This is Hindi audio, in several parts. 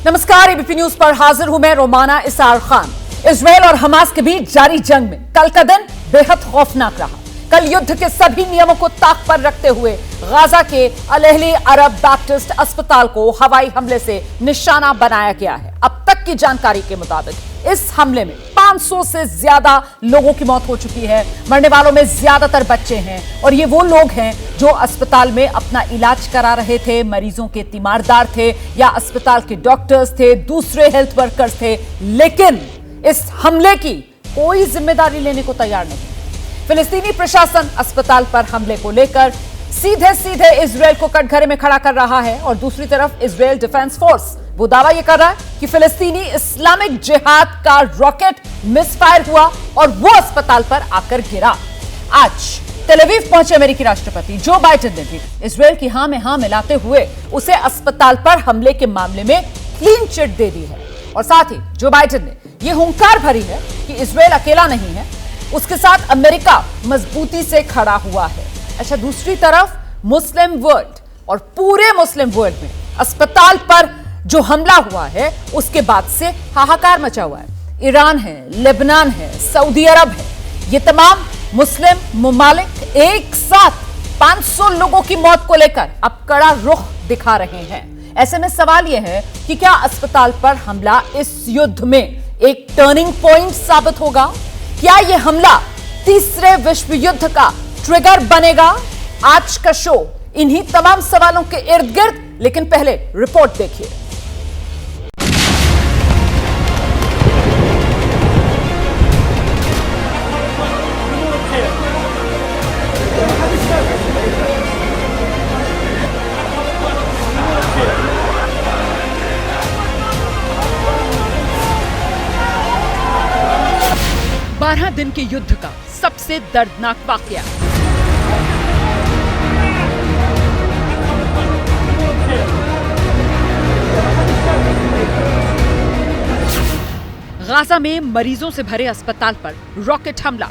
नमस्कार, एबीपी न्यूज पर हाजिर हूं मैं रोमाना इसार खान। इजरायल और हमास के बीच जारी जंग में कल का दिन बेहद खौफनाक रहा। कल युद्ध के सभी नियमों को ताक पर रखते हुए गाजा के अल अहली अरब बैप्टिस्ट अस्पताल को हवाई हमले से निशाना बनाया गया है। अब तक की जानकारी के मुताबिक इस हमले में 500 से ज्यादा लोगों की मौत हो चुकी है। मरने वालों में ज्यादातर बच्चे हैं और ये वो लोग हैं जो अस्पताल में अपना इलाज करा रहे थे, मरीजों के तीमारदार थे या अस्पताल के डॉक्टर्स थे, दूसरे हेल्थ वर्कर्स थे। लेकिन इस हमले की कोई जिम्मेदारी लेने को तैयार नहीं। फिलिस्तीनी प्रशासन अस्पताल पर हमले को लेकर सीधे सीधे इजरायल को कटघरे में खड़ा कर रहा है और दूसरी तरफ इजरायल डिफेंस फोर्स वो दावा यह कर रहा है कि फिलिस्तीनी इस्लामिक जिहाद का रॉकेट मिसफायर हुआ और वो अस्पताल पर आकर गिरा। आज तेल अवीव पहुंचे अमेरिकी राष्ट्रपति जो बाइडेन ने भी इजरायल की हां में हां मिलाते हुए उसे अस्पताल पर हमले के मामले में क्लीन चिट दे दी है। और साथ ही जो बाइडेन ने यह हुंकार भरी है कि इजरायल अकेला नहीं है, उसके साथ अमेरिका मजबूती से खड़ा हुआ है। अच्छा, दूसरी तरफ मुस्लिम वर्ल्ड और पूरे मुस्लिम वर्ल्ड में अस्पताल पर जो हमला हुआ है उसके बाद से हाहाकार मचा हुआ है। ईरान है, लेबनान है, सऊदी अरब है, ये तमाम मुस्लिम ममालिक एक साथ 500 लोगों की मौत को लेकर अब कड़ा रुख दिखा रहे हैं। ऐसे में सवाल यह है कि क्या अस्पताल पर हमला इस युद्ध में एक टर्निंग पॉइंट साबित होगा? क्या यह हमला तीसरे विश्व युद्ध का ट्रिगर बनेगा? आज का शो इन्हीं तमाम सवालों के इर्द गिर्द, लेकिन पहले रिपोर्ट देखिए। बारह दिन के युद्ध का सबसे दर्दनाक वाकया। गाजा में मरीजों से भरे अस्पताल पर रॉकेट हमला।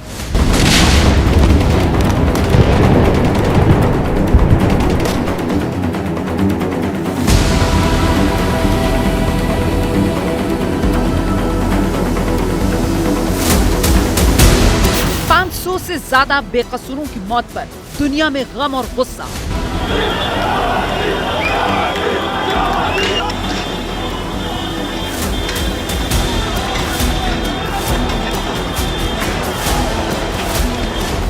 से ज्यादा बेकसूरों की मौत पर दुनिया में गम और गुस्सा।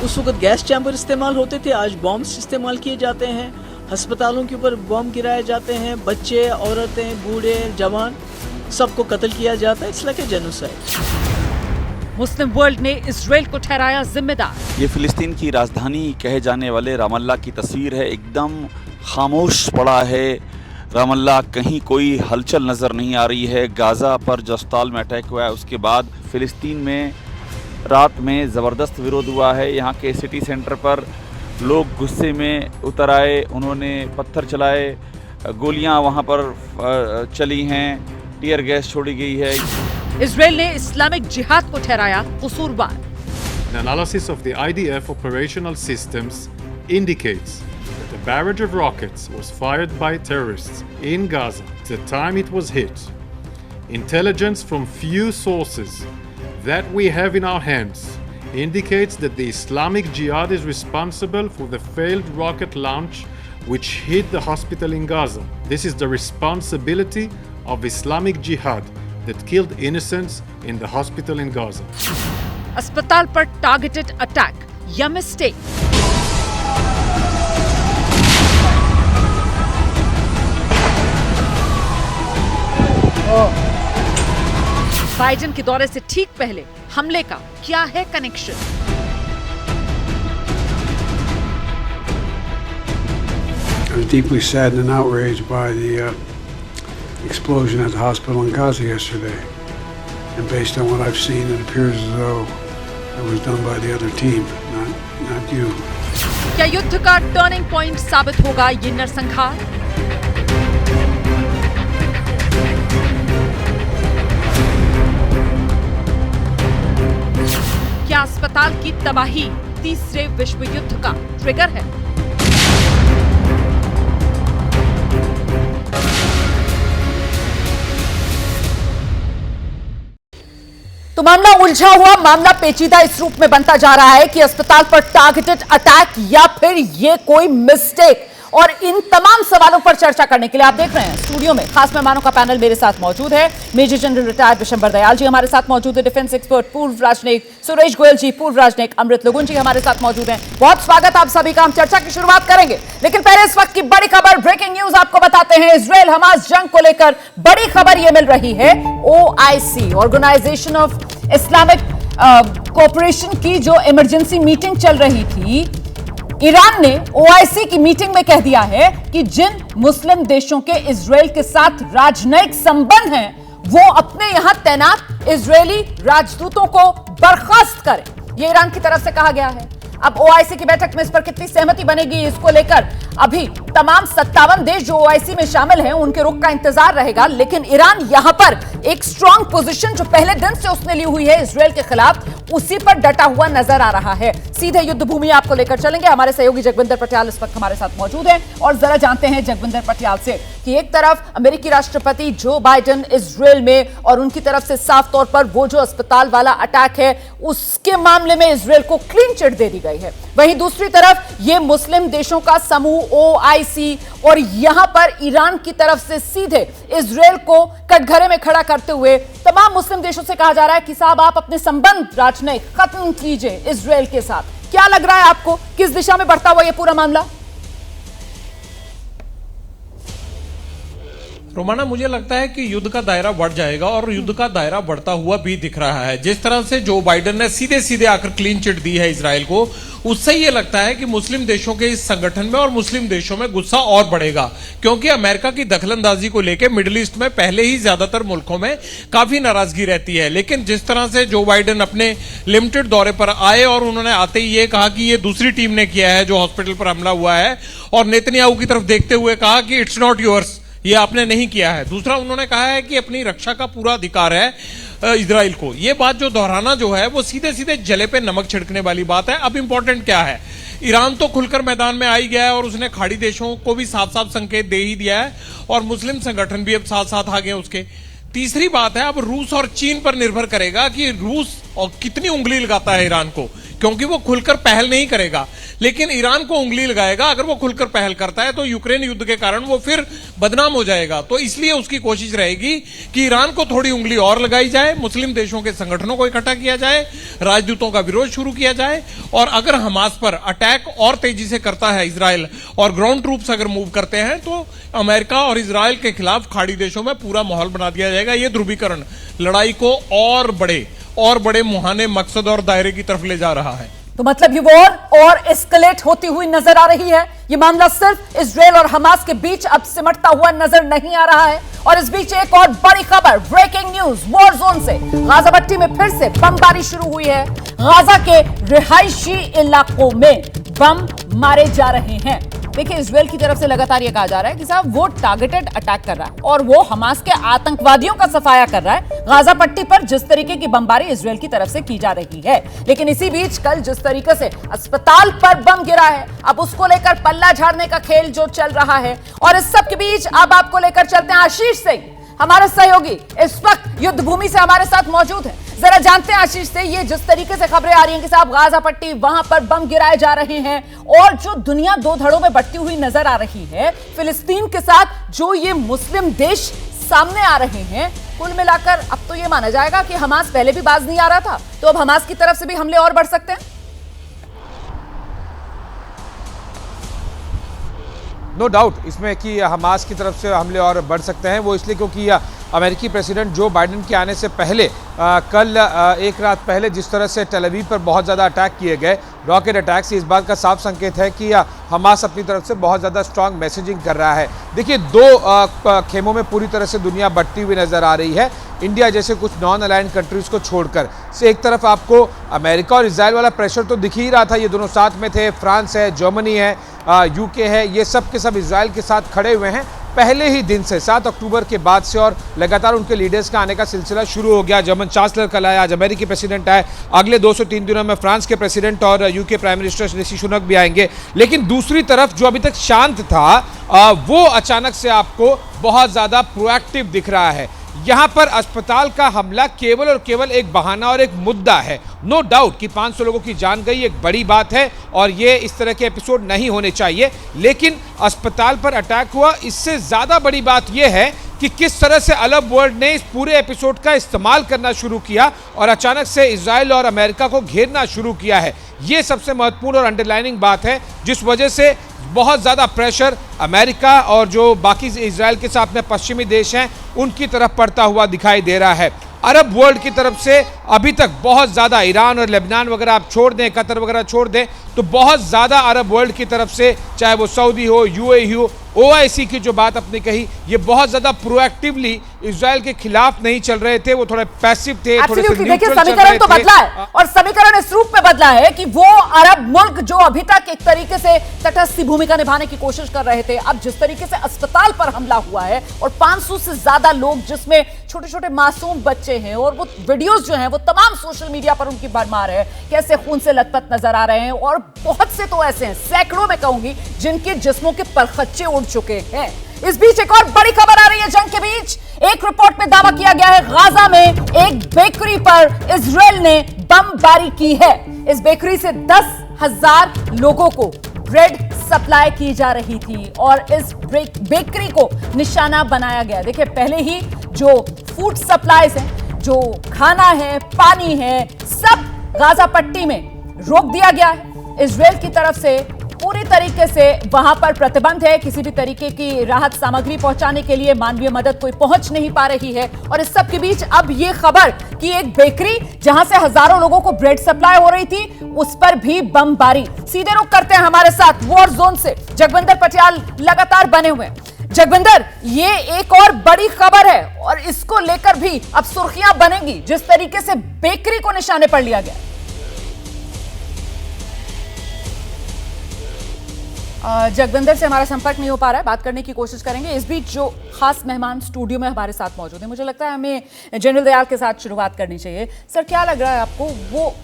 उस वक्त गैस चैम्बर इस्तेमाल होते थे, आज बॉम्ब्स इस्तेमाल किए जाते हैं। अस्पतालों के ऊपर बॉम्ब गिराए जाते हैं, बच्चे, औरतें, बूढ़े, जवान सबको कत्ल किया जाता है। It's like a genocide. Muslim world ने इजरायल को ठहराया जिम्मेदार। ये फिलिस्तीन की राजधानी कहे जाने वाले रामल्ला की तस्वीर है। एकदम खामोश पड़ा है रामल्ला, कहीं कोई हलचल नज़र नहीं आ रही है। गाज़ा पर जो अस्पताल में अटैक हुआ है उसके बाद फिलिस्तीन में रात में ज़बरदस्त विरोध हुआ है। यहाँ के सिटी सेंटर पर लोग गुस्से में उतर आए, उन्होंने पत्थर चलाए, गोलियाँ वहाँ पर चली हैं, टीयर गैस छोड़ी गई है। इजरायल ने इस्लामिक जिहाद को ठहराया कसूरवार। An analysis of the IDF operational systems indicates that a barrage of rockets was fired by terrorists in Gaza at the time it was hit. Intelligence from few sources that we have in our hands indicates that the Islamic Jihad is responsible for the failed rocket launch which hit the hospital in Gaza. This is the responsibility of Islamic Jihad that killed innocents in the hospital in Gaza. अस्पताल पर टारगेटेड अटैक या मिस्टेक? बाइडेन के दौरे से ठीक पहले हमले का क्या है connection? I was deeply saddened and outraged by the explosion at the hospital in Gaza yesterday. And based on what I've seen, it appears as though it was done by the other team, not you. क्या युद्ध का टर्निंग पॉइंट साबित होगा ये नरसंहार? क्या अस्पताल की तबाही तीसरे विश्व युद्ध का ट्रिगर है? तो मामला उलझा हुआ, मामला पेचीदा इस रूप में बनता जा रहा है कि अस्पताल पर टारगेटेड अटैक या फिर ये कोई मिस्टेक। और इन तमाम सवालों पर चर्चा करने के लिए आप देख रहे हैं स्टूडियो में खास मेहमानों का पैनल मेरे साथ मौजूद है। Major general retired Vishambar Dayal ji हमारे साथ मौजूद है, डिफेंस एक्सपर्ट पूर्व राजनयिक सुरेश गोयल जी, पूर्व राजनयिक अमृत लुगुन जी हमारे साथ मौजूद हैं। बहुत स्वागत आप सभी का। हम चर्चा की शुरुआत करेंगे, लेकिन पहले इस वक्त की बड़ी खबर, ब्रेकिंग न्यूज आपको बताते हैं। इजराइल हमास जंग को लेकर बड़ी खबर यह मिल रही है। OIC, organisation of Islamic cooperation की जो इमरजेंसी मीटिंग चल रही थी, ईरान ने OIC की मीटिंग में कह दिया है कि जिन मुस्लिम देशों के इजराइल के साथ राजनयिक संबंध हैं, वो अपने यहां तैनात इजरायली राजदूतों को बर्खास्त करें। यह ईरान की तरफ से कहा गया है। अब OIC की बैठक में इस पर कितनी सहमति बनेगी, इसको लेकर अभी तमाम 57 देश जो OIC में शामिल हैं उनके रुख का इंतजार रहेगा। लेकिन ईरान यहां पर एक स्ट्रांग पोजीशन जो पहले दिन से उसने ली हुई है इजराइल के खिलाफ, उसी पर डटा हुआ नजर आ रहा है। सीधे युद्ध भूमि आपको लेकर चलेंगे। हमारे सहयोगी जगविंदर पटियाल इस वक्त हमारे साथ मौजूद हैं और जरा जानते हैं जगविंदर पटियाल से कि एक तरफ अमेरिकी राष्ट्रपति जो बाइडेन इजराइल में, और उनकी तरफ से साफ तौर पर वो जो अस्पताल वाला अटैक है उसके मामले में इजराइल को क्लीन चिट दे दी गई है, वहीं दूसरी तरफ ये मुस्लिम देशों का समूह OIC, और यहां पर ईरान की तरफ से सीधे इजराइल को कटघरे में खड़ा करते हुए तमाम मुस्लिम देशों से कहा जा रहा है कि साहब आप अपने संबंध राजनयिक खत्म कीजिए इजराइल के साथ। क्या लग रहा है आपको, किस दिशा में बढ़ता हुआ यह पूरा मामला? रोमाना, मुझे लगता है कि युद्ध का दायरा बढ़ जाएगा और युद्ध का दायरा बढ़ता हुआ भी दिख रहा है। जिस तरह से जो बाइडेन ने सीधे सीधे आकर क्लीन चिट दी है इजराइल को, उससे ये लगता है कि मुस्लिम देशों के इस संगठन में और मुस्लिम देशों में गुस्सा और बढ़ेगा, क्योंकि अमेरिका की दखलंदाजी को लेकर मिडिल ईस्ट में पहले ही ज्यादातर मुल्कों में काफी नाराजगी रहती है। लेकिन जिस तरह से जो बाइडेन अपने लिमिटेड दौरे पर आए और उन्होंने आते ही ये कहा कि ये दूसरी टीम ने किया है जो हॉस्पिटल पर हमला हुआ है, और नेतन्याहू की तरफ देखते हुए कहा कि इट्स नॉट योर्स, ये आपने नहीं किया है। दूसरा, उन्होंने कहा है कि अपनी रक्षा का पूरा अधिकार है इजराइल को। ये बात जो दोहराना जो है वो सीधे सीधे जले पे नमक छिड़कने वाली बात है। अब इंपॉर्टेंट क्या है, ईरान तो खुलकर मैदान में आ ही गया है और उसने खाड़ी देशों को भी साफ साफ संकेत दे ही दिया है, और मुस्लिम संगठन भी अब साथ साथ आ गए उसके। तीसरी बात है, अब रूस और चीन पर निर्भर करेगा कि रूस और कितनी उंगली लगाता है ईरान को, क्योंकि वो खुलकर पहल नहीं करेगा लेकिन ईरान को उंगली लगाएगा। अगर वो खुलकर पहल करता है तो यूक्रेन युद्ध के कारण वो फिर बदनाम हो जाएगा। तो इसलिए उसकी कोशिश रहेगी कि ईरान को थोड़ी उंगली और लगाई जाए, मुस्लिम देशों के संगठनों को इकट्ठा किया जाए, राजदूतों का विरोध शुरू किया जाए, और अगर हमास पर अटैक और तेजी से करता है इजराइल और ग्राउंड ट्रूप्स अगर मूव करते हैं तो अमेरिका और इजराइल के खिलाफ खाड़ी देशों में पूरा माहौल बना दिया जाएगा। यह ध्रुवीकरण लड़ाई को और बड़े मुहाने मकसद और दायरे की तरफ ले जा रहा है। तो मतलब ये वॉर और एस्केलेट होती हुई नजर आ रही है। ये मामला सिर्फ इजराइल और हमास के बीच अब सिमटता हुआ नजर नहीं आ रहा है। और इस बीच एक और बड़ी खबर, ब्रेकिंग न्यूज, वॉर जोन से गाजा पट्टी में फिर से बमबारी शुरू हुई है। गाजा के रिहायशी इलाकों में बम मारे जा रहे हैं। देखिए, इजराइल की तरफ से लगातार यह कहा जा रहा है कि साहब वो टारगेटेड अटैक कर रहा है और वो हमास के आतंकवादियों का सफाया कर रहा है गाजा पट्टी पर जिस तरीके की बमबारी इजराइल की तरफ से की जा रही है। लेकिन इसी बीच कल जिस तरीके से अस्पताल पर बम गिरा है, अब उसको लेकर पल्ला झाड़ने का खेल जो चल रहा है। और इस सब के बीच अब आपको लेकर चलते हैं आशीष सिंह, हमारे सहयोगी इस वक्त युद्ध भूमि से हमारे साथ मौजूद है। जरा जानते हैं आशीष से, ये जिस तरीके से खबरें आ रही हैं कि साहब गाजा पट्टी, वहां पर बम गिराए जा रहे हैं, और जो दुनिया दो धड़ों में बढ़ती हुई नजर आ रही है, फिलिस्तीन के साथ जो ये मुस्लिम देश सामने आ रहे हैं, कुल मिलाकर अब तो ये माना जाएगा कि हमास पहले भी बाज नहीं आ रहा था, तो अब हमास की तरफ से भी हमले और बढ़ सकते हैं। नो डाउट इसमें कि हमास की तरफ से हमले और बढ़ सकते हैं। वो इसलिए क्योंकि अमेरिकी प्रेसिडेंट जो बाइडेन के आने से पहले कल एक रात पहले जिस तरह से टेल अवीव पर बहुत ज़्यादा अटैक किए गए, रॉकेट अटैक्स, इस बात का साफ संकेत है कि हमास अपनी तरफ से बहुत ज़्यादा स्ट्रांग मैसेजिंग कर रहा है। देखिए, दो खेमों में पूरी तरह से दुनिया बटती हुई नज़र आ रही है। इंडिया जैसे कुछ नॉन अलाइंड कंट्रीज़ को छोड़कर से एक तरफ आपको अमेरिका और इजराइल वाला प्रेशर तो दिख ही रहा था, ये दोनों साथ में थे, फ्रांस है, जर्मनी है, यूके है, ये सब के सब इजराइल के साथ खड़े हुए हैं पहले ही दिन से, 7 अक्टूबर के बाद से, और लगातार उनके लीडर्स का आने का सिलसिला शुरू हो गया। जर्मन चांसलर कल आए, आज अमेरिकी प्रेसिडेंट आए, अगले 2 से 3 दिनों में फ्रांस के प्रेसिडेंट और UK prime minister Rishi Sunak भी आएंगे। लेकिन दूसरी तरफ जो अभी तक शांत था वो अचानक से आपको बहुत ज़्यादा प्रोएक्टिव दिख रहा है। यहां पर अस्पताल का हमला केवल और केवल एक बहाना और एक मुद्दा है। नो डाउट कि 500 लोगों की जान गई एक बड़ी बात है और ये इस तरह के एपिसोड नहीं होने चाहिए, लेकिन अस्पताल पर अटैक हुआ, इससे ज्यादा बड़ी बात यह है कि किस तरह से अरब वर्ल्ड ने इस पूरे एपिसोड का इस्तेमाल करना शुरू किया और अचानक से इजराइल और अमेरिका को घेरना शुरू किया है। ये सबसे महत्वपूर्ण और अंडरलाइनिंग बात है, जिस वजह से बहुत ज़्यादा प्रेशर अमेरिका और जो बाकी इजराइल के साथ में पश्चिमी देश हैं उनकी तरफ पड़ता हुआ दिखाई दे रहा है। अरब वर्ल्ड की तरफ से अभी तक बहुत ज़्यादा, ईरान और लेबनान वगैरह आप छोड़ दें, कतर वगैरह छोड़ दें, तो बहुत ज़्यादा अरब वर्ल्ड की तरफ से, चाहे वो सऊदी हो, यूएई हो, ओआईसी की जो बात आपने कही, ये बहुत ज़्यादा प्रोएक्टिवली इजराइल के खिलाफ नहीं चल रहे थे, वो थोड़े पैसिव थे, थोड़े से देखिए समीकरण तो बदला है और समीकरण इस रूप में बदला है कि वो अरब मुल्क जो अभी तक एक तरीके से तटस्थ भूमिका निभाने की कोशिश कर रहे थे, अब जिस तरीके से अस्पताल पर हमला हुआ है और 500 से ज्यादा लोग, जिसमें छोटे छोटे मासूम बच्चे हैं, और वो वीडियोस जो हैं वो तमाम सोशल मीडिया पर उनकी भरमार है, कैसे खून से लथपथ नजर आ रहे हैं, और बहुत से तो ऐसे हैं, सैकड़ों में कहूंगी, जिनके जिस्मों के परखच्चे उड़ चुके हैं। इस बीच एक और बड़ी खबर आ रही है जंग के बीच। एक रिपोर्ट में दावा किया गया है गाजा में एक बेकरी पर इजराइल ने बमबारी की है। इस बेकरी से 10,000 लोगों को ब्रेड सप्लाई की जा रही थी और इस बेकरी को निशाना बनाया गया। देखिए, पहले ही जो फूड सप्लाईज हैं, जो खाना है, पानी है, सब गाजा पट्टी में रोक दिया गया है। इजराइल की तरफ से पूरी तरीके से वहां पर प्रतिबंध है, किसी भी तरीके की राहत सामग्री पहुंचाने के लिए मानवीय मदद कोई पहुंच नहीं पा रही है। और इस सब के बीच अब ये खबर कि एक बेकरी जहां से हजारों लोगों को ब्रेड सप्लाई हो रही थी, उस पर भी बमबारी। सीधे रुख करते हैं हमारे साथ वॉर जोन से, जगविंदर पटियाल लगातार बने हुए हैं। जगविंदर, ये एक और बड़ी खबर है और इसको लेकर भी अब सुर्खियां बनेंगी, जिस तरीके से बेकरी को निशाने पर लिया गया। जगविंदर से हमारा संपर्क नहीं हो पा रहा है, बात करने की कोशिश करेंगे। इस बीच जो खास मेहमान स्टूडियो में हमारे साथ मौजूद हैं, मुझे लगता है हमें जनरल दयाल के साथ शुरुआत करनी चाहिए। सर, क्या लग रहा है आपको, वो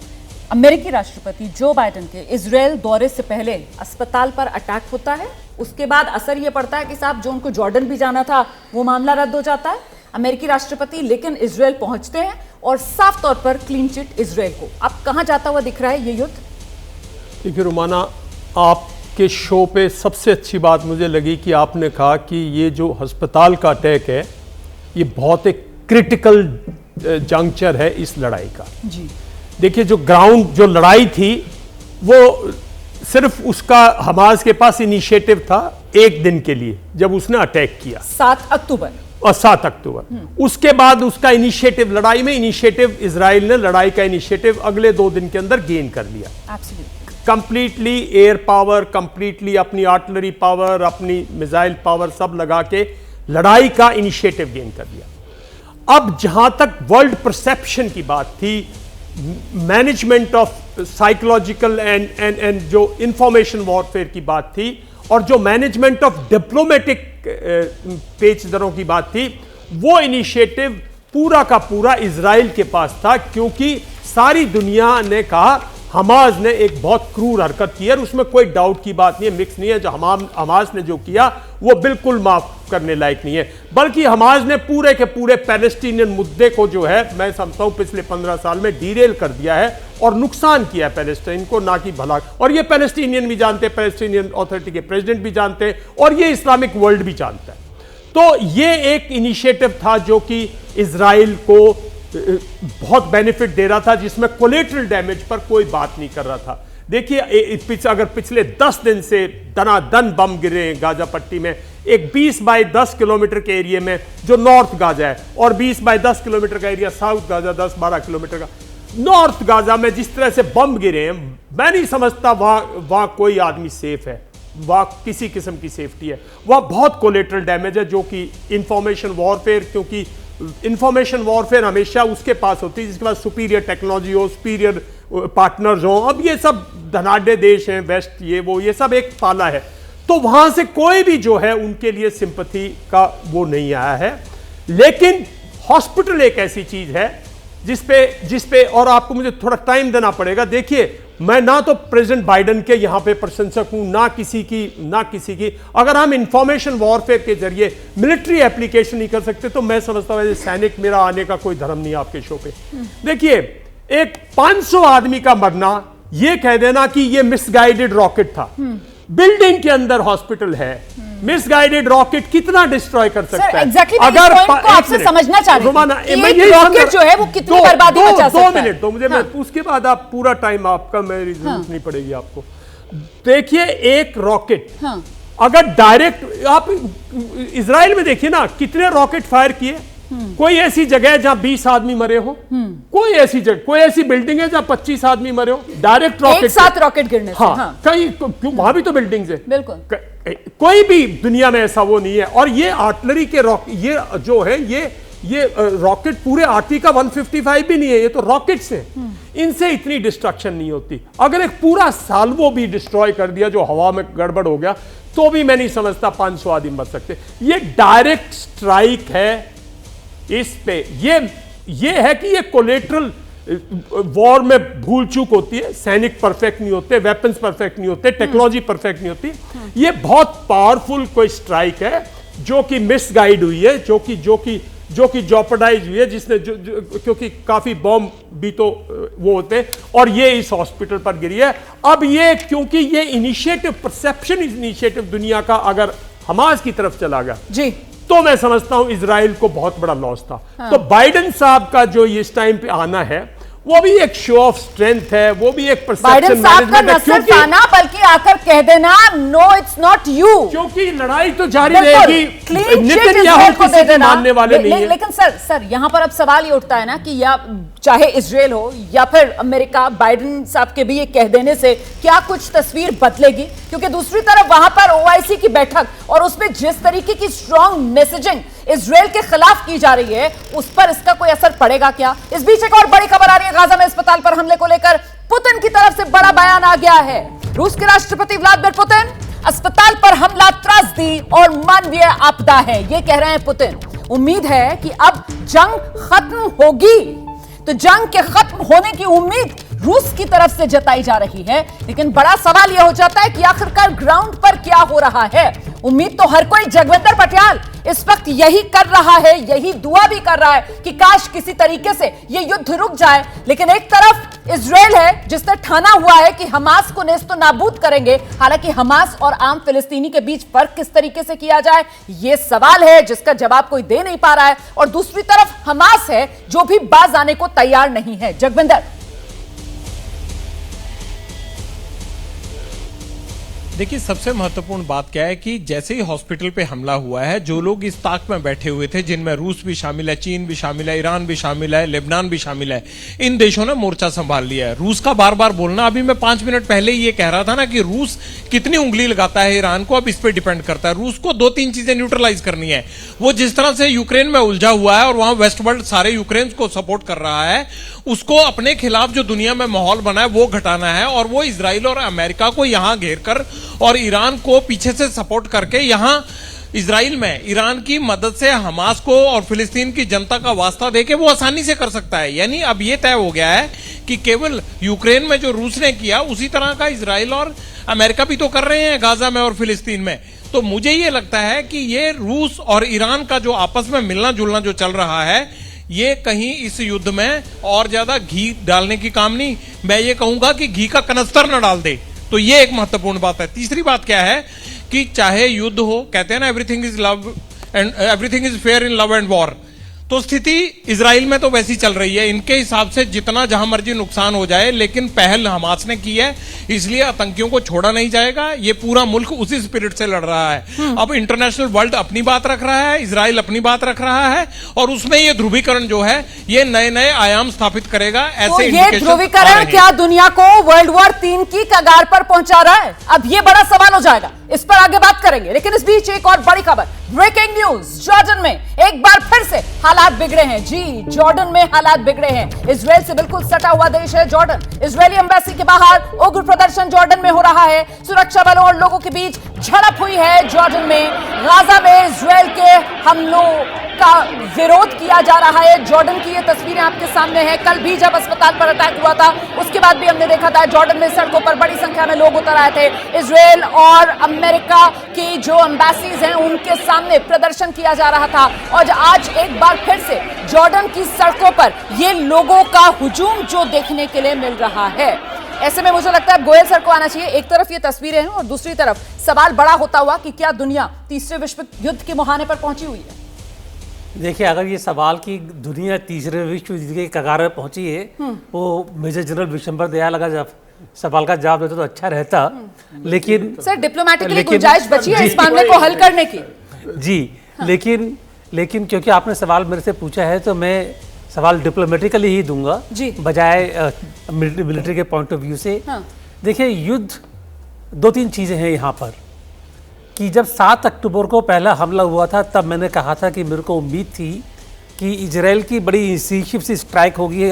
अमेरिकी राष्ट्रपति जो बाइडेन के इजराइल दौरे से पहले अस्पताल पर अटैक होता है, उसके बाद असर ये पड़ता है कि साहब जो उनको जॉर्डन भी जाना था वो मामला रद्द हो जाता है, अमेरिकी राष्ट्रपति लेकिन इजराइल पहुंचते हैं और साफ तौर पर क्लीन चिट इजराइल को। अब कहां जाता हुआ दिख रहा है ये युद्ध? देखिए रुमाना, आप के शो पे सबसे अच्छी बात मुझे लगी कि आपने कहा कि ये जो अस्पताल का अटैक है, ये बहुत एक क्रिटिकल जंक्चर है इस लड़ाई का। जी देखिए, जो ग्राउंड जो लड़ाई थी वो सिर्फ उसका हमास के पास इनिशिएटिव था एक दिन के लिए, जब उसने अटैक किया 7 अक्टूबर और 7 अक्टूबर। उसके बाद उसका इनिशिएटिव, लड़ाई में इनिशिएटिव, इजराइल ने लड़ाई का इनिशिएटिव अगले 2 दिन के अंदर गेन कर लिया। Absolutely, completely air power, completely अपनी आर्टिलरी पावर, अपनी मिसाइल पावर सब लगा के लड़ाई का इनिशिएटिव गेन कर लिया। अब जहां तक वर्ल्ड परसेप्शन की बात थी, मैनेजमेंट ऑफ साइकोलॉजिकल एंड जो इंफॉर्मेशन वॉरफेयर की बात थी, और जो मैनेजमेंट ऑफ डिप्लोमेटिक पेचदरों की बात थी, वो इनिशिएटिव पूरा का पूरा इजराइल के पास था, क्योंकि सारी दुनिया ने कहा हमास ने एक बहुत क्रूर हरकत की है, और उसमें कोई डाउट की बात नहीं है, मिक्स नहीं है। जो हमास ने जो किया वो बिल्कुल माफ करने लायक नहीं है, बल्कि हमास ने पूरे के पूरे पैलेस्टीनियन मुद्दे को जो है, मैं समझता हूं पिछले 15 साल में डीरेल कर दिया है और नुकसान किया है पैलेस्टीन को, ना कि भला। और ये पैलेस्टीनियन भी जानते हैं, पैलेस्टीनियन अथॉरिटी के प्रेसिडेंट भी जानते हैं, और ये इस्लामिक वर्ल्ड भी जानता है। तो ये एक इनिशिएटिव था जो कि इजराइल को बहुत बेनिफिट दे रहा था, जिसमें कोलेटरल डैमेज पर कोई बात नहीं कर रहा था। देखिए, अगर पिछले 10 दिन से दनादन बम गिरे हैं गाजा पट्टी में, एक 20 बाय 10 किलोमीटर के एरिया में जो नॉर्थ गाजा है, और 20 बाय 10 किलोमीटर का एरिया साउथ गाजा, 10-12 किलोमीटर का नॉर्थ गाजा में जिस तरह से बम गिरे हैं, मैं नहीं समझता वहां कोई आदमी सेफ है, वहां किसी किस्म की सेफ्टी है। वहां बहुत कोलेटरल डैमेज है, जो कि इंफॉर्मेशन वॉरफेयर, क्योंकि इंफॉर्मेशन वॉरफेयर हमेशा उसके पास होती है जिसके पास सुपीरियर टेक्नोलॉजी हो, सुपीरियर पार्टनर्स हो। अब ये सब धनाढ्य देश हैं, वेस्ट ये सब एक पाला है, तो वहां से कोई भी जो है उनके लिए सिंपैथी का वो नहीं आया है। लेकिन हॉस्पिटल एक ऐसी चीज है जिसपे और आपको मुझे थोड़ा टाइम देना पड़ेगा। देखिए, मैं ना तो प्रेसिडेंट बाइडेन के यहां पे प्रशंसक हूं, ना किसी की। अगर हम इंफॉर्मेशन वॉरफेयर के जरिए मिलिट्री एप्लीकेशन नहीं कर सकते तो मैं समझता हूं सैनिक मेरा आने का कोई धर्म नहीं आपके शो पे। देखिए, एक 500 आदमी का मरना, यह कह देना कि यह मिसगाइडेड रॉकेट था। बिल्डिंग के अंदर हॉस्पिटल है, मिसगाइडेड रॉकेट कितना डिस्ट्रॉय कर सकता है? exactly अगर आपसे समझना चाह रहे हैं कि रॉकेट जो है वो कितनी बर्बादी मचा सकता है। 2 मिनट तो मुझे, मैं उसके बाद आप पूरा टाइम आपका, मेरी जरूरत नहीं पड़ेगी आपको। देखिए, एक रॉकेट अगर डायरेक्ट, आप इजराइल में देखिए ना कितने रॉकेट फायर किए। कोई ऐसी जगह है जहां 20 आदमी मरे हो? कोई ऐसी जगह, कोई ऐसी बिल्डिंग है जहां 25 आदमी मरे हो डायरेक्ट रॉकेट, एक साथ रॉकेट गिरने से? हाँ, कहीं क्यों, वहां भी तो बिल्डिंग्स है। बिल्कुल, कोई भी दुनिया में ऐसा वो नहीं है। और ये आर्टिलरी के ये जो है, ये रॉकेट पूरे आर्टिलरी का 155 भी नहीं है, ये तो रॉकेट्स हैं। इनसे इतनी डिस्ट्रक्शन नहीं होती। अगर एक पूरा साल्वो भी डिस्ट्रॉय कर दिया जो हवा में गड़बड़ हो गया, तो भी मैं नहीं समझता 500 आदमी मर सकते। ये डायरेक्ट स्ट्राइक है इस पे। ये है कि ये कोलेटरल वॉर में भूल चूक होती है, सैनिक परफेक्ट नहीं होते, वेपन्स परफेक्ट नहीं होते, टेक्नोलॉजी परफेक्ट नहीं होती। ये बहुत पावरफुल कोई स्ट्राइक है जो कि मिसगाइड हुई है, जो कि जॉपर्डाइज हुई है, जिसने क्योंकि काफी बॉम्ब भी तो वो होते हैं, और ये इस हॉस्पिटल पर गिरी है। अब ये, क्योंकि ये इनिशिएटिव, परसेप्शन इनिशिएटिव दुनिया का अगर हमास की तरफ चला गया जी, तो मैं समझता हूं इजराइल को बहुत बड़ा लॉस था। तो बाइडेन साहब का जो इस टाइम पे आना है, वो भी एक शो ऑफ स्ट्रेंथ है, वो भी एक बाइडेन साहब का न सिर्फ आना बल्कि आकर कह देना नो इट्स नॉट यू, क्योंकि लड़ाई तो जारी रहेगी, नेतन्याहू किसी के मानने वाले नहीं है। लेकिन सर यहां पर अब सवाल ये उठता है ना कि या चाहे इजराइल हो या फिर अमेरिका, बाइडेन साहब के भी ये कह देने से क्या कुछ तस्वीर बदलेगी? क्योंकि दूसरी तरफ वहां पर ओआईसी की बैठक और उसमें जिस तरीके की स्ट्रॉन्ग मैसेजिंग इजराइल के खिलाफ की जा रही है, उस पर इसका कोई असर पड़ेगा क्या? इस बीच एक और बड़ी खबर आ रही है, गाजा में अस्पताल पर हमले को लेकर पुतिन की तरफ से बड़ा बयान आ गया है। रूस के राष्ट्रपति व्लादिमीर पुतिन, अस्पताल पर हमला त्रासदी और मानवीय आपदा है, ये कह रहे हैं पुतिन। उम्मीद है कि अब जंग खत्म होगी, तो जंग के खत्म होने की उम्मीद रूस की तरफ से जताई जा रही है। लेकिन बड़ा सवाल यह हो जाता है कि आखिरकार ग्राउंड पर क्या हो रहा है? उम्मीद तो हर कोई, जगविंदर पटियाल इस वक्त यही कर रहा है, यही दुआ भी कर रहा है कि काश किसी तरीके से यह युद्ध रुक जाए। लेकिन एक तरफ इजराइल है जिसने ठाना हुआ है कि हमास को नेस्तो नाबूद करेंगे। हालांकि हमास और आम फिलिस्तीनी के बीच फर्क किस तरीके से किया जाए, यह सवाल है जिसका जवाब कोई दे नहीं पा रहा है। और दूसरी तरफ हमास है जो भी बाज आने को तैयार नहीं है। जगविंदर, देखिए, सबसे महत्वपूर्ण बात क्या है कि जैसे ही हॉस्पिटल पे हमला हुआ है, जो लोग इस ताक में बैठे हुए थे, जिनमें रूस भी शामिल है, चीन भी शामिल है, ईरान भी शामिल है, लेबनान भी शामिल है, इन देशों ने मोर्चा संभाल लिया है। रूस का बार बार बोलना, अभी मैं 5 मिनट पहले ही ये कह रहा था ना कि रूस कितनी उंगली लगाता है ईरान को, अब इस पर डिपेंड करता है। रूस को 2-3 चीजें न्यूट्रलाइज करनी है। वो जिस तरह से यूक्रेन में उलझा हुआ है और वहां वेस्ट वर्ल्ड सारे यूक्रेन को सपोर्ट कर रहा है, उसको अपने खिलाफ जो दुनिया में माहौल बना है वो घटाना है। और वो इजराइल और अमेरिका को यहां घेर कर और ईरान को पीछे से सपोर्ट करके यहां इजराइल में ईरान की मदद से हमास को और फिलिस्तीन की जनता का वास्ता देके वो आसानी से कर सकता है। यानी अब ये तय हो गया है कि केवल यूक्रेन में जो रूस ने किया उसी तरह का इजराइल और अमेरिका भी तो कर रहे हैं गाजा में और फिलिस्तीन में। तो मुझे ये लगता है कि ये रूस और ईरान का जो आपस में मिलना जुलना जो चल रहा है, ये कहीं इस युद्ध में और ज्यादा घी डालने की काम नहीं, मैं ये कहूंगा कि घी का कनस्तर न डाल दे। तो ये एक महत्वपूर्ण बात है। तीसरी बात क्या है कि चाहे युद्ध हो, कहते हैं ना everything is love and everything is fair in love and war, तो स्थिति इजराइल में तो वैसी चल रही है। इनके हिसाब से जितना जहां मर्जी नुकसान हो जाए, लेकिन पहल हमास ने की है, इसलिए आतंकियों को छोड़ा नहीं जाएगा। ये पूरा मुल्क उसी स्पिरिट से लड़ रहा है। अब इंटरनेशनल वर्ल्ड अपनी बात रख रहा है, इजराइल अपनी बात रख रहा है, और उसमें ये ध्रुवीकरण जो है ये नए नए आयाम स्थापित करेगा। ऐसे ये ध्रुवीकरण क्या दुनिया को वर्ल्ड वॉर 3 की कगार पर पहुंचा रहा है? अब ये बड़ा सवाल हो जाएगा, इस पर आगे बात करेंगे। लेकिन इस बीच एक और बड़ी खबर, ब्रेकिंग न्यूज, जॉर्डन में एक बार फिर से हालात बिगड़े हैं। जी, जॉर्डन में हालात बिगड़े हैं। इजराइल से बिल्कुल सटा हुआ देश है जॉर्डन। इजरायली एम्बेसी के बाहर उग्र प्रदर्शन जॉर्डन में हो रहा है। सुरक्षा बलों और लोगों के बीच झड़प हुई है जॉर्डन में। गाजा में इजरायल के हमलों का विरोध किया जा रहा है। जॉर्डन की ये तस्वीरें आपके सामने हैं। कल भी जब अस्पताल पर अटैक हुआ था उसके बाद भी हमने देखा था जॉर्डन में सड़कों पर बड़ी संख्या में लोग उतर आए थे। इजरायल और अमेरिका की जो एम्बेसीज हैं उनके सामने प्रदर्शन किया जा रहा था और आज एक बार फिर से जॉर्डन की सड़कों पर ये लोगों का हुजूम जो देखने के लिए मिल रहा है। ऐसे में मुझे लगता है गोयल सर को आना चाहिए। एक तरफ ये तस्वीरें हैं और दूसरी तरफ सवाल बड़ा होता हुआ कि क्या दुनिया तीसरे विश्व युद्ध के मुहाने पर पहुंची हुई है। देखिए, अगर ये सवाल की दुनिया तीसरे विश्व युद्ध के कगार पर पहुंची है, वो मेजर जनरल विशंबर दयाल अगर जब सवाल का जवाब देते तो अच्छा रहता, लेकिन सर डिप्लोमेटिकली गुंजाइश बची है इस मामले को हल करने की। जी, लेकिन क्योंकि आपने सवाल मेरे से पूछा है तो मैं सवाल डिप्लोमेटिकली ही दूंगा बजाय मिलिट्री के पॉइंट ऑफ व्यू से। देखिए, युद्ध दो तीन चीजें हैं यहाँ पर कि जब 7 अक्टूबर को पहला हमला हुआ था तब मैंने कहा था कि मेरे को उम्मीद थी कि इजराइल की बड़ी इंसिसिव सी स्ट्राइक होगी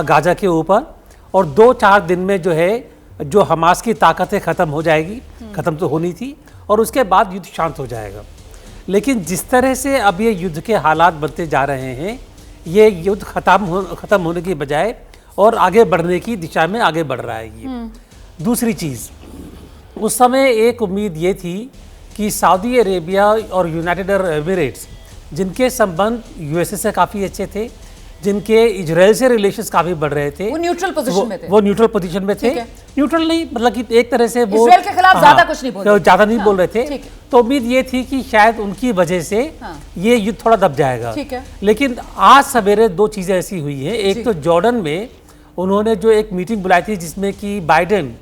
गाजा के ऊपर और 2-4 दिन में जो है जो हमास की ताकतें ख़त्म हो जाएगी, ख़त्म तो होनी थी, और उसके बाद युद्ध शांत हो जाएगा। लेकिन जिस तरह से अब ये युद्ध के हालात बनते जा रहे हैं, ये युद्ध ख़त्म होने की बजाय और आगे बढ़ने की दिशा में आगे बढ़ रहा है ये। दूसरी चीज़, उस समय एक उम्मीद ये थी कि सऊदी अरेबिया और यूनाइटेड अरब एमिरेट्स, जिनके संबंध यूएसए से काफ़ी अच्छे थे, जिनके इजराइल से रिलेशंस काफ़ी बढ़ रहे थे, वो न्यूट्रल पोजीशन में थे। वो न्यूट्रल पोजीशन में थे। न्यूट्रल नहीं, मतलब कि एक तरह से वो इजराइल के खिलाफ ज़्यादा कुछ नहीं बोल रहे थे। ज़्यादा नहीं बोल रहे थे। तो उम्मीद ये थी कि शायद उनकी वजह से ये युद्ध थोड़ा दब जाएगा। लेकिन आज सवेरे दो चीज़ें ऐसी हुई हैं। एक तो जॉर्डन में उन्होंने जो एक मीटिंग बुलाई थी जिसमें कि बाइडेन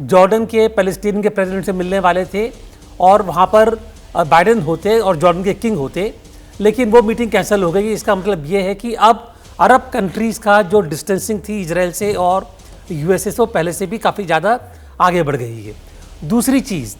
जॉर्डन के पैलेस्टीन के प्रेसिडेंट से मिलने वाले थे और वहाँ पर बाइडेन होते और जॉर्डन के किंग होते, लेकिन वो मीटिंग कैंसिल हो गई। इसका मतलब ये है कि अब अरब कंट्रीज़ का जो डिस्टेंसिंग थी इजराइल से और यूएसए से पहले से भी काफ़ी ज़्यादा आगे बढ़ गई है। दूसरी चीज़,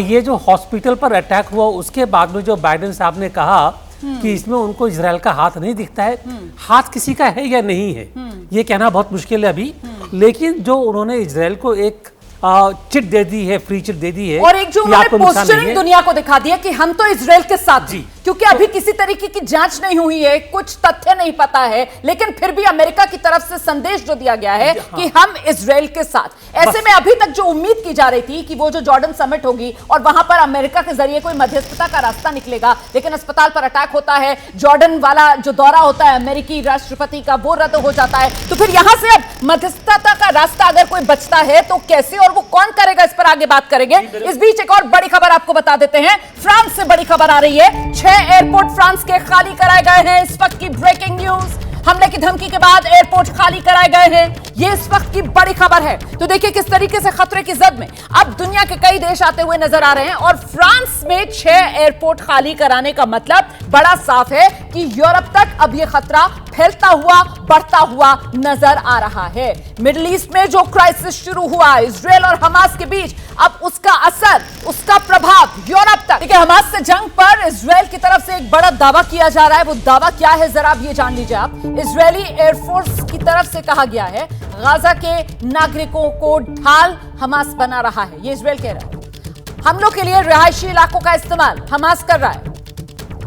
ये जो हॉस्पिटल पर अटैक हुआ उसके बाद में जो बाइडेन साहब ने कहा कि इसमें उनको इजराइल का हाथ नहीं दिखता है, हाथ किसी का है या नहीं है ये कहना बहुत मुश्किल है अभी। लेकिन जो उन्होंने इजराइल को एक चिट दे दी है, फ्री चिट दे दी है, और एक जो उन्होंने पोस्टरिंग दुनिया को दिखा दिया कि हम तो इजराइल के साथ हैं, क्योंकि अभी किसी तरीके की जांच नहीं हुई है, कुछ तथ्य नहीं पता है, लेकिन फिर भी अमेरिका की तरफ से संदेश जो दिया गया है कि हम इजराइल के साथ। ऐसे में अभी तक जो उम्मीद की जा रही थी कि वो जो जॉर्डन समिट होगी और वहां पर अमेरिका के जरिए कोई मध्यस्थता का रास्ता निकलेगा, लेकिन अस्पताल पर अटैक होता है, जॉर्डन वाला जो दौरा होता है अमेरिकी राष्ट्रपति का वो रद्द हो जाता है। तो फिर यहां से अब मध्यस्थता का रास्ता अगर कोई बचता है तो कैसे और वो कौन करेगा, इस पर आगे बात करेंगे। इस बीच एक और बड़ी खबर आपको बता देते हैं। फ्रांस से बड़ी खबर आ रही है। 6 एयरपोर्ट फ्रांस के खाली कराए गए हैं। इस वक्त की ब्रेकिंग न्यूज, हमले की धमकी के बाद एयरपोर्ट खाली कराए गए हैं, ये इस वक्त की बड़ी खबर है। तो देखिए किस तरीके से खतरे की जद में अब दुनिया के कई देश आते हुए नजर आ रहे हैं और फ्रांस में 6 एयरपोर्ट खाली कराने का मतलब बड़ा साफ है कि यूरोप तक अब यह खतरा फैलता हुआ, बढ़ता हुआ नजर आ रहा है। मिडिल ईस्ट में जो क्राइसिस शुरू हुआ इजराइल और हमास के बीच, अब उसका असर, उसका प्रभाव यूरोप तक। देखिए, हमास से जंग पर इजराइल की तरफ से एक बड़ा दावा किया जा रहा है। वो दावा क्या है जरा आप ये जान लीजिए। आप इजरायली एयरफोर्स की तरफ से कहा गया है गाजा के नागरिकों को ढाल हमास बना रहा है, ये इजराइल कह रहा है। हमलों के लिए रिहायशी इलाकों का इस्तेमाल हमास कर रहा है।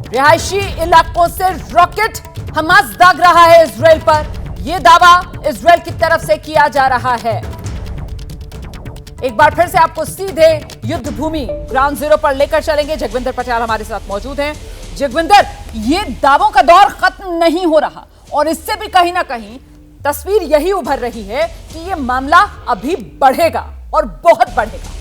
रिहायशी इलाकों से रॉकेट हमास दाग रहा है इजराइल पर, यह दावा इजराइल की तरफ से किया जा रहा है। एक बार फिर से आपको सीधे युद्ध भूमि ग्राउंड जीरो पर लेकर चलेंगे। जगविंदर पटेल हमारे साथ मौजूद हैं। जगविंदर, ये दावों का दौर खत्म नहीं हो रहा और इससे भी कहीं ना कहीं तस्वीर यही उभर रही है कि ये मामला अभी बढ़ेगा और बहुत बढ़ेगा।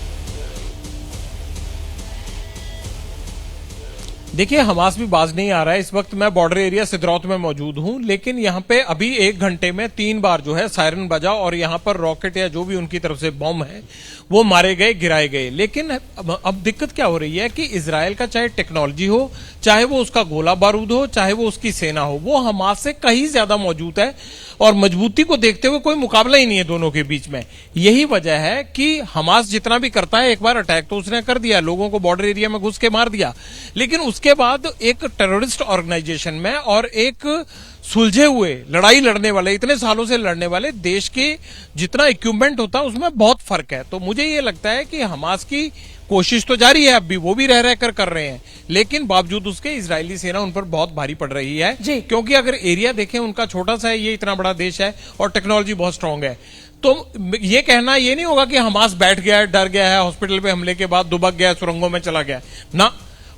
देखिए, हमास भी बाज नहीं आ रहा है। इस वक्त मैं बॉर्डर एरिया सिदरौत में मौजूद हूं, लेकिन यहां पे अभी 1 घंटे में 3 बार जो है सायरन बजा और यहां पर रॉकेट या जो भी उनकी तरफ से बम है वो मारे गए, गिराए गए। लेकिन अब दिक्कत क्या हो रही है कि इजराइल का चाहे टेक्नोलॉजी हो, चाहे वो उसका गोला बारूद हो, चाहे वो उसकी सेना हो, वो हमास से कहीं ज्यादा मौजूद है और मजबूती को देखते हुए कोई मुकाबला ही नहीं है दोनों के बीच में। यही वजह है कि हमास जितना भी करता है, एक बार अटैक तो उसने कर दिया, लोगों को बॉर्डर एरिया में घुस के मार दिया, लेकिन उसके बाद एक टेररिस्ट ऑर्गेनाइजेशन में और एक सुलझे हुए लड़ाई लड़ने वाले, इतने सालों से लड़ने वाले देश के जितना इक्विपमेंट होता है उसमें बहुत फर्क है। तो मुझे ये लगता है कि हमास की कोशिश तो जारी है, अब भी वो भी रह कर रहे हैं, लेकिन बावजूद उसके इजरायली सेना उन पर बहुत भारी पड़ रही है, क्योंकि अगर एरिया देखें उनका छोटा सा है, ये इतना बड़ा देश है और टेक्नोलॉजी बहुत स्ट्रांग है। तो ये कहना ये नहीं होगा कि हमास बैठ गया है, डर गया है, हॉस्पिटल पे हमले के बाद दुबक गया, सुरंगों में चला गया ना,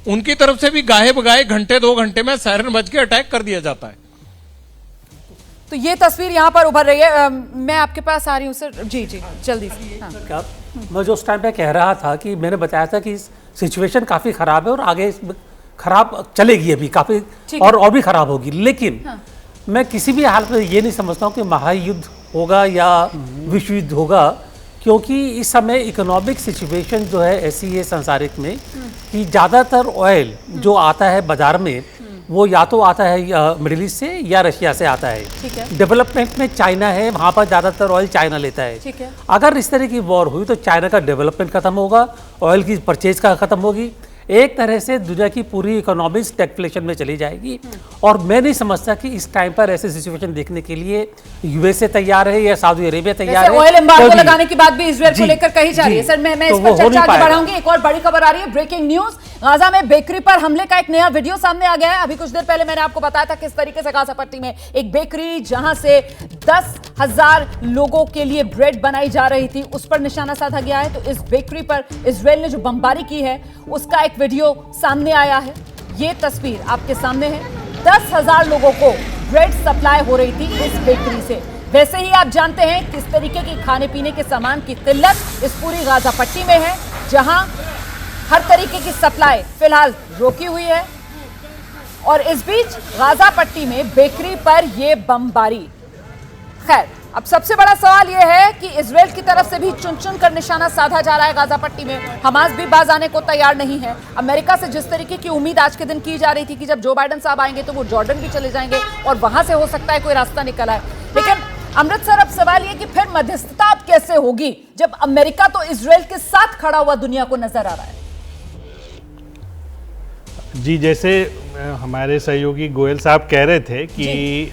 उनकी तरफ से भी गाहे बगाए घंटे 2 घंटे में सायरन बज के अटैक कर दिया जाता है। तो ये तस्वीर यहाँ पर उभर रही है। मैं आपके पास आ रही हूँ सर। जी जल्दी से। हाँ। मैं जो उस टाइम पे कह रहा था कि मैंने बताया था कि सिचुएशन काफ़ी ख़राब है और आगे खराब चलेगी, अभी काफ़ी और भी ख़राब होगी, लेकिन मैं किसी भी हालत में ये नहीं समझता हूँ कि महायुद्ध होगा या विश्व युद्ध होगा, क्योंकि इस समय इकोनॉमिक सिचुएशन जो है ऐसी है संसारिक में कि ज़्यादातर ऑयल जो आता है बाज़ार में वो या तो आता है मिडिल ईस्ट से या रशिया से आता है। ठीक है। डेवलपमेंट में चाइना है, वहाँ पर ज़्यादातर ऑयल चाइना लेता है। ठीक है। अगर इस तरह की वॉर हुई तो चाइना का डेवलपमेंट खत्म होगा, ऑयल की परचेज का खत्म होगी, एक तरह से दुनिया की पूरी इकोनॉमी स्टैगफ्लेशन में चली जाएगी। और मैं नहीं समझता कि इस टाइम पर ऐसे सिचुएशन देखने के लिए यूएसए तैयार है या सऊदी अरेबिया तैयार है। ऑयल एम्बार्गो लगाने की बात भी इजराइल को लेकर कही जा रही है। सर मैं इस पर चर्चा आगे बढ़ाऊंगी। एक और बड़ी खबर आ रही है, ब्रेकिंग न्यूज, गाजा में बेकरी पर हमले का एक नया वीडियो सामने आ गया है। अभी कुछ देर पहले मैंने आपको बताया था किस तरीके से गाजा पट्टी में एक बेकरी जहां से 10,000 लोगों के लिए ब्रेड बनाई जा रही थी, उस पर निशाना साधा गया है। तो इस बेकरी पर इजराइल ने जो बमबारी की है उसका एक वीडियो सामने आया है। ये तस्वीर आपके सामने है। 10,000 लोगों को ब्रेड सप्लाई हो रही थी इस बेकरी से। वैसे ही आप जानते हैं किस तरीके की खाने पीने के सामान की किल्लत इस पूरी गाजा पट्टी में है, जहां हर तरीके की सप्लाई फिलहाल रोकी हुई है। और इस बीच गाजा पट्टी में बेकरी पर यह बमबारी। खैर, अब सबसे बड़ा सवाल यह है कि इजराइल की तरफ से भी चुन चुन कर निशाना साधा जा रहा है गाजा पट्टी में। हमास भी बाज आने को तैयार नहीं है। अमेरिका से जिस तरीके की उम्मीद आज के दिन की जा रही थी कि जब जो बाइडेन साहब आएंगे तो वो जॉर्डन भी चले जाएंगे और वहां से हो सकता है कोई रास्ता निकल आए, लेकिन अमृतसर अब सवाल ये कि फिर मध्यस्थता अब कैसे होगी जब अमेरिका तो इजराइल के साथ खड़ा हुआ दुनिया को नजर आ रहा है। जी, जैसे हमारे सहयोगी गोयल साहब कह रहे थे कि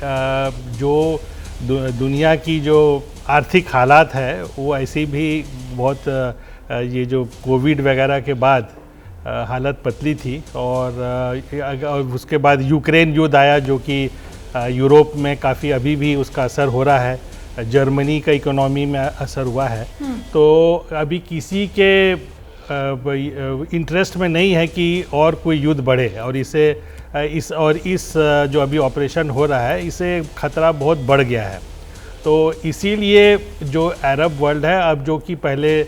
जो दुनिया की जो आर्थिक हालात है वो ऐसी भी बहुत ये जो कोविड वगैरह के बाद हालत पतली थी और उसके बाद यूक्रेन युद्ध आया जो कि यूरोप में काफ़ी अभी भी उसका असर हो रहा है, जर्मनी का इकोनॉमी में असर हुआ है। तो अभी किसी के इंटरेस्ट में नहीं है कि और कोई युद्ध बढ़े और इस जो अभी ऑपरेशन हो रहा है इसे खतरा बहुत बढ़ गया है। तो इसीलिए जो अरब वर्ल्ड है अब जो कि पहले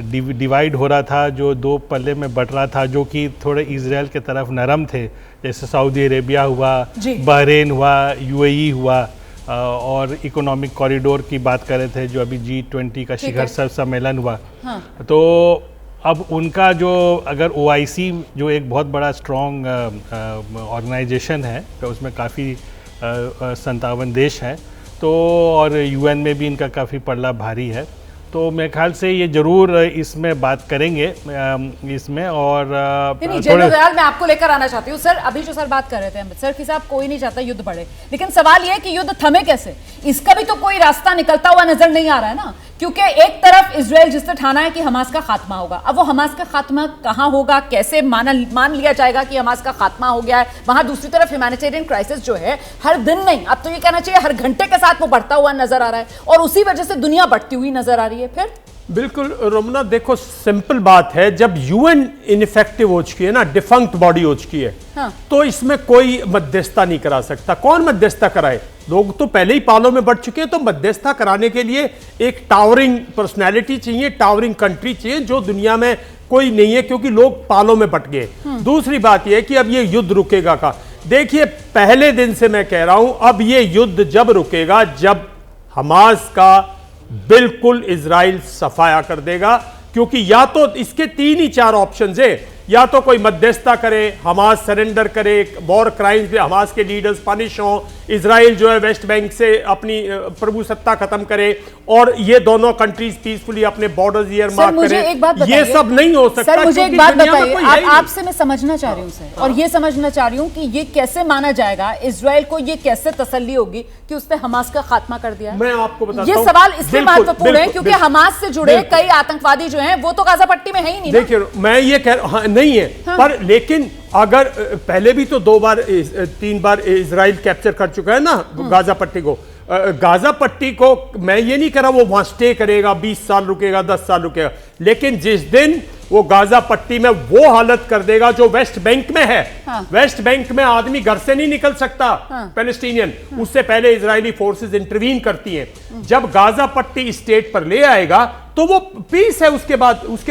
डिवाइड हो रहा था, जो दो पल्ले में बट रहा था, जो कि थोड़े इजराइल के तरफ नरम थे, जैसे सऊदी अरेबिया हुआ, बहरीन हुआ, यूएई हुआ, और इकोनॉमिक कॉरिडोर की बात कर रहे थे जो अभी G20 का शिखर सम्मेलन हुआ। तो अब उनका जो अगर OIC जो एक बहुत बड़ा स्ट्रॉन्ग ऑर्गेनाइजेशन है तो उसमें काफ़ी 57 देश हैं, तो और UN में भी इनका काफ़ी पल्ला भारी है। तो मेरे ख्याल से ये जरूर इसमें बात करेंगे इसमें। और जनरल दयाल, मैं आपको लेकर आना चाहती हूँ सर। अभी जो सर बात कर रहे थे अमृतसर की साहब, कोई नहीं चाहता युद्ध बढ़े, लेकिन सवाल ये है कि युद्ध थमे कैसे? इसका भी तो कोई रास्ता निकलता हुआ नजर नहीं आ रहा है ना, क्योंकि एक तरफ इजराइल जिसने ठाना है कि हमास का खात्मा होगा, अब वो हमास का खात्मा कहां होगा, कैसे मान लिया जाएगा कि हमास का खात्मा हो गया है? वहां दूसरी तरफ ह्यूमैनिटेरियन क्राइसिस जो है हर दिन नहीं, अब तो ये कहना चाहिए हर घंटे के साथ वो बढ़ता हुआ नजर आ रहा है और उसी वजह से दुनिया बढ़ती हुई नजर आ रही है। फिर बिल्कुल रोमना, देखो सिंपल बात है, जब UN इनफेक्टिव हो चुकी है ना, डिफंक्ट बॉडी हो चुकी है, तो इसमें कोई मध्यस्थता नहीं करा सकता। कौन मध्यस्थता कराए? लोग तो पहले ही पालों में बढ़ चुके हैं, तो मध्यस्थता कराने के लिए एक टावरिंग पर्सनैलिटी चाहिए, टावरिंग कंट्री चाहिए जो दुनिया में कोई नहीं है, क्योंकि लोग पालों में बट गए। दूसरी बात यह कि अब ये युद्ध रुकेगा का, देखिए पहले दिन से मैं कह रहा हूं, अब ये युद्ध जब रुकेगा जब हमास का बिल्कुल इजराइल सफाया कर देगा, क्योंकि या तो इसके 3 ही 4 ऑप्शंस है, या तो कोई मध्यस्थता करे, हमास सरेंडर करे, वॉर क्राइम्स पे हमास के लीडर्स पनिश हों, इजराइल जो है वेस्ट बैंक से अपनी प्रभुसत्ता खत्म करे और ये दोनों कंट्रीज पीसफुली अपने बॉर्डर्स ईयर मार्क करें। ये सब नहीं हो सकता। सर मुझे एक बात बताइए, आपसे मैं समझना चाह रही हूँ सर, और ये समझना चाह रही हूँ कि ये कैसे माना जाएगा, इजराइल को ये कैसे तसल्ली होगी कि उसने हमास का खात्मा कर दिया? मैं आपको बताता हूं, ये सवाल इसलिए महत्वपूर्ण है क्योंकि हमास से जुड़े कई आतंकवादी जो हैं वो तो गाजा पट्टी में है ही नहीं। देखिए मैं ये कह नहीं है, पर लेकिन अगर पहले भी तो 3 बार इजराइल कैप्चर कर चुका है ना गाजा पट्टी को। गाजा पट्टी को मैं ये नहीं कह रहा वो वहां स्टे करेगा, 20 साल रुकेगा, 10 साल रुकेगा, लेकिन जिस दिन वो गाजा पट्टी में वो हालत कर देगा जो वेस्ट बैंक में है। वेस्ट बैंक में आदमी घर से नहीं निकल सकता, पैलेस्टीनियन, उससे पहले इजरायली फोर्सेस इंटरवीन करती हैं। जब गाजा पट्टी स्टेट पर ले आएगा तो वो पीस है, उसके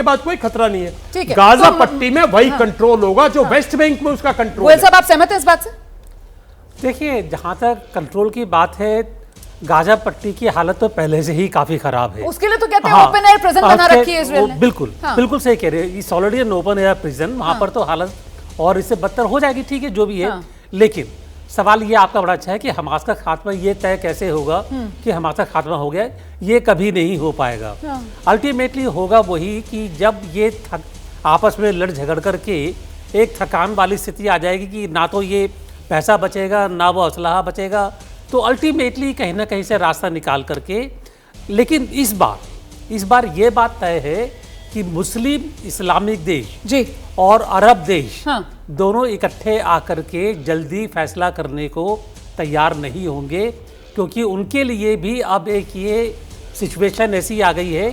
बाद कोई खतरा नहीं है। गाजा पट्टी में वही कंट्रोल होगा जो वेस्ट बैंक में उसका कंट्रोल है। साहब आप सहमत हैं इस बात से? देखिए जहां तक कंट्रोल की बात है, गाजा पट्टी की हालत तो पहले से ही काफी खराब है। उसके लिए तो कहते हैं ओपन एयर प्रिजन बना रखी है इजराइल ने। बिल्कुल बिल्कुल सही कह रहे हैं, it's already an open air prison. वहां पर तो हालत और इससे बदतर हो जाएगी, ठीक है जो भी है। लेकिन सवाल ये आपका बड़ा अच्छा है कि हमास का खात्मा ये तय कैसे होगा कि हमास का खात्मा हो गया, ये कभी नहीं हो पाएगा। अल्टीमेटली होगा वही कि जब ये आपस में लड़ झगड़ करके एक थकान वाली स्थिति आ जाएगी कि ना तो ये पैसा बचेगा ना वो असलहा बचेगा, तो अल्टीमेटली कहीं ना कहीं से रास्ता निकाल करके। लेकिन इस बार ये बात तय है कि मुस्लिम इस्लामिक देश जी और अरब देश दोनों इकट्ठे आकर के जल्दी फैसला करने को तैयार नहीं होंगे, क्योंकि उनके लिए भी अब एक ये सिचुएशन ऐसी आ गई है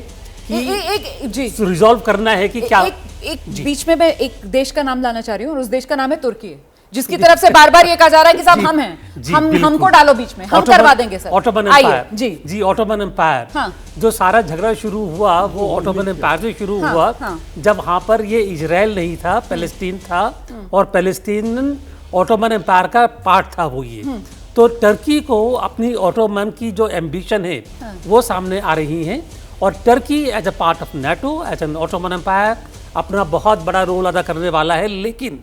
कि रिजॉल्व करना है कि क्या। एक बीच में मैं एक देश का नाम लाना चाह रही हूँ और उस देश का नाम है तुर्की, जिसकी तरफ से बार बार ये कहा जा रहा है कि साहब हम हैं, हमको डालो बीच में, हम करवा देंगे सर। ऑटोमन एम्पायर जी ऑटोमन एम्पायर जो सारा झगड़ा शुरू हुआ वो ऑटोमन एम्पायर से शुरू हुआ, जब वहां पर ये इजराइल नहीं था, पैलेस्टीन था, और पैलेस्टीन ऑटोमन एम्पायर का पार्ट था वो ये। तो टर्की को अपनी ऑटोमन की जो एम्बिशन है वो सामने आ रही है, और Turkey as a part of NATO, as an Ottoman empire अपना बहुत बड़ा रोल अदा करने वाला है। लेकिन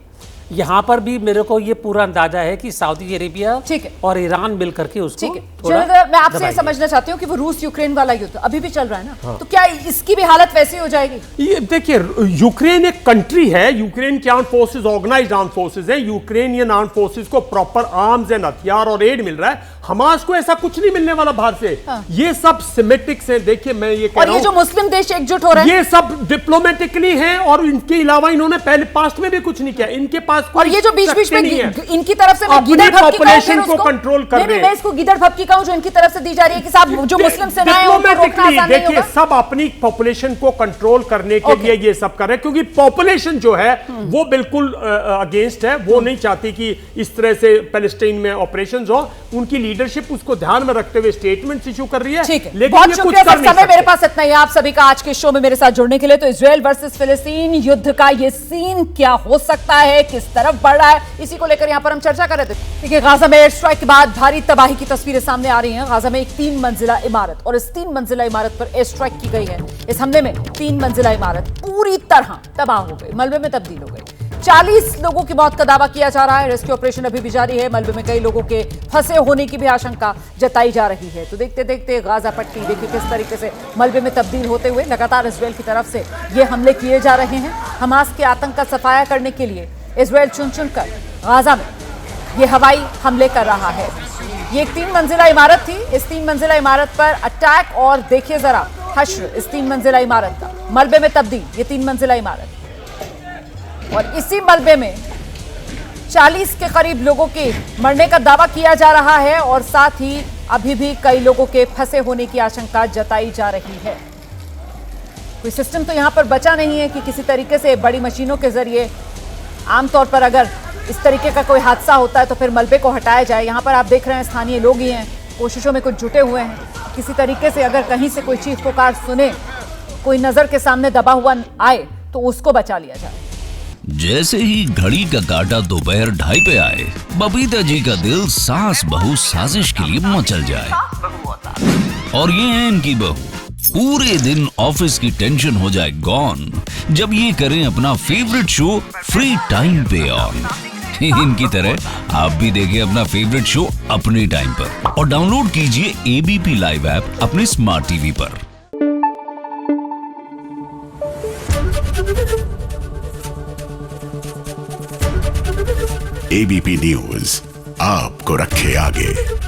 यहाँ पर भी मेरे को ये पूरा अंदाजा है कि सऊदी अरेबिया और ईरान मिलकर के उसको मैं आपसे समझना चाहती हूँ कि वो रूस यूक्रेन वाला युद्ध अभी भी चल रहा है ना, तो क्या इसकी भी हालत वैसी हो जाएगी? ये देखिए, यूक्रेन एक कंट्री है, यूक्रेन की armed forces organised armed forces है, यूक्रेनियन आर्म्ड फोर्सेस को प्रॉपर आर्म्स एंड हथियार और एड मिल रहा है। हमास को ऐसा कुछ नहीं मिलने वाला बाहर से। ये सब सिमेटिक्स है। देखिए मैं ये कह रहा हूं, और ये जो मुस्लिम देश एकजुट हो रहे हैं ये सब डिप्लोमेटिकली है, और इनके अलावा इन्होंने पहले पास्ट में भी कुछ नहीं किया। इनके पास और ये जो बीच-बीच में इनकी तरफ से पॉपुलेशन को कंट्रोल कर रहे हैं। मैं इसको गिदड़ भपकी कहूं जो इनकी तरफ से दी जा रही है कि साहब जो मुस्लिम सेना है उनको रोकना आसान नहीं होगा। देखिए सब अपनी पॉपुलेशन को कंट्रोल करने के लिए ये सब कर रहे हैं, क्योंकि पॉपुलेशन जो है वो बिल्कुल अगेंस्ट है, वो नहीं चाहती कि इस तरह से पैलेस्टाइन में ऑपरेशंस हो। उनकी लीडरशिप उसको ध्यान में रखते हुए स्टेटमेंट्स इशू कर रही है। लेकिन बहुत शुक्रिया सर, समय मेरे पास इतना ही। आप सभी का आज के शो में मेरे साथ जुड़ने के लिए। तो इजराइल वर्सेस फिलिस्तीन युद्ध का ये सीन क्या हो सकता है, किस तरफ बढ़ रहा है, इसी को लेकर यहाँ पर हम चर्चा कर रहे थे। देखिए गाजा में एयर स्ट्राइक के बाद भारी तबाही की तस्वीरें सामने आ रही हैं। गाजा में एक 3 मंजिला इमारत, और इस 3 मंजिला इमारत पर एयर स्ट्राइक की गई है। इस हमले में 3 मंजिला इमारत पूरी तरह तबाह हो गई, मलबे में तब्दील हो गई। 40 लोगों की मौत का दावा किया जा रहा है। रेस्क्यू ऑपरेशन अभी भी जारी है। मलबे में कई लोगों के फंसे होने की भी आशंका जताई जा रही है। तो देखते देखते गाजा पट्टी देखिए किस तरीके से मलबे में तब्दील होते हुए लगातार इजराइल की तरफ से ये हमले किए जा रहे हैं। हमास के आतंक का सफाया करने के लिए इजराइल चुन चुनकर गाजा में ये हवाई हमले कर रहा है। ये एक 3 मंजिला इमारत थी। इस 3 मंजिला इमारत पर अटैक, और देखिए जरा हश्र इस 3 मंजिला इमारत का, मलबे में तब्दील ये 3 मंजिला इमारत, और इसी मलबे में 40 के करीब लोगों के मरने का दावा किया जा रहा है, और साथ ही अभी भी कई लोगों के फंसे होने की आशंका जताई जा रही है। कोई सिस्टम तो यहां पर बचा नहीं है कि किसी तरीके से बड़ी मशीनों के जरिए, आमतौर पर अगर इस तरीके का कोई हादसा होता है तो फिर मलबे को हटाया जाए। यहाँ पर आप देख रहे हैं स्थानीय लोग ही हैं, कोशिशों में कुछ जुटे हुए हैं। किसी तरीके से अगर कहीं से कोई चीख पुकार सुने, कोई नजर के सामने दबा हुआ आए तो उसको बचा लिया जाए। जैसे ही घड़ी का काटा दोपहर 2:30 पे आए, बबीता जी का दिल सास बहू साजिश के लिए मचल जाए। और ये है इनकी बहू, पूरे दिन ऑफिस की टेंशन हो जाए गॉन, जब ये करें अपना फेवरेट शो फ्री टाइम पे ऑन। इनकी तरह आप भी देखें अपना फेवरेट शो अपने टाइम पर और डाउनलोड कीजिए एबीपी लाइव ऐप अपने स्मार्ट टीवी पर। एबीपी न्यूज आपको रखे आगे।